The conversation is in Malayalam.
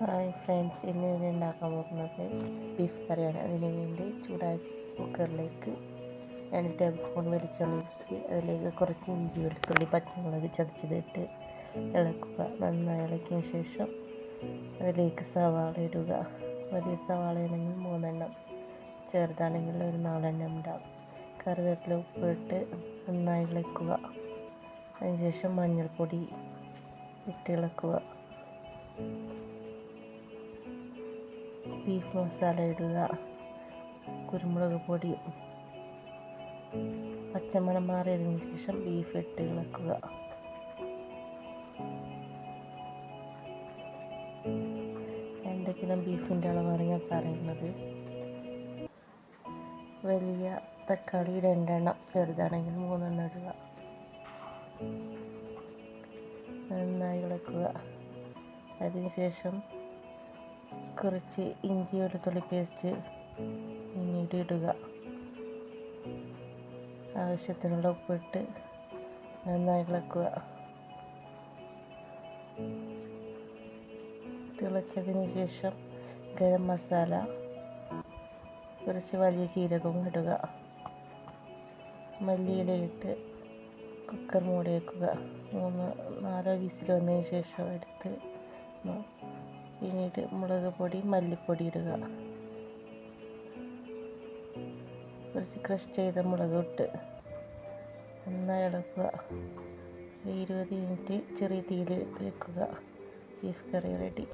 ഹായ് ഫ്രണ്ട്സ്, ഇന്ന് ഇവിടെ ഉണ്ടാക്കാൻ പോകുന്നത് ബീഫ് കറിയാണ്. അതിന് വേണ്ടി ചൂടാക്കി കുക്കറിലേക്ക് 2 ടേബിൾ സ്പൂൺ വെളിച്ചെണ്ണ ഒഴിച്ച് അതിലേക്ക് കുറച്ച് ഇഞ്ചി, വെളുത്തുള്ളി, പച്ചമുളക് ചതച്ചതിട്ട് ഇളക്കുക. നന്നായി ഇളക്കിയ ശേഷം അതിലേക്ക് സവാള ഇടുക. വലിയ സവാളയാണെങ്കിൽ 3 എണ്ണം, ചെറുതാണെങ്കിൽ ഒരു 4 എണ്ണം ഉണ്ടാവും. കറിവേപ്പില, ഉപ്പിട്ട് നന്നായി ഇളക്കുക. അതിനുശേഷം മഞ്ഞൾപ്പൊടി ഇട്ട് ഇളക്കുക. ബീഫ് മസാല ഇടുക. കുരുമുളക് പൊടി, പച്ചമണം മാറിയതിനു ശേഷം ബീഫ് ഇട്ട് ഇളക്കുക. രണ്ട് കിലോ ബീഫിൻ്റെ അളവാണ് ഞാൻ പറയുന്നത്. വലിയ തക്കാളി 2 എണ്ണം, ചെറുതാണെങ്കിൽ 3 എണ്ണം ഇടുക. നന്നായി ഇളക്കുക. അതിനുശേഷം കുറച്ച് ഇഞ്ചി, വെളുത്തുള്ളി പേസ്റ്റ് പിന്നീട് ഇടുക. ആവശ്യത്തിനുള്ള ഉപ്പിട്ട് നന്നായി ഇളക്കുക. തിളച്ചതിന് ശേഷം ഗരം മസാല, കുറച്ച് വലിയ ജീരകവും ഇടുക. മല്ലിയിലയിട്ട് കുക്കർ മൂടി വയ്ക്കുക. 3-4 വിസിൽ വന്നതിന് ശേഷം എടുത്ത് പിന്നീട് മുളക് പൊടി, മല്ലിപ്പൊടി ഇടുക. കുറച്ച് ക്രഷ് ചെയ്ത മുളക് ഇട്ട് നന്നായി ഇളക്കുക. 20 മിനിറ്റ് ചെറിയ തീയിൽ വെക്കുക. ബീഫ് കറി റെഡി.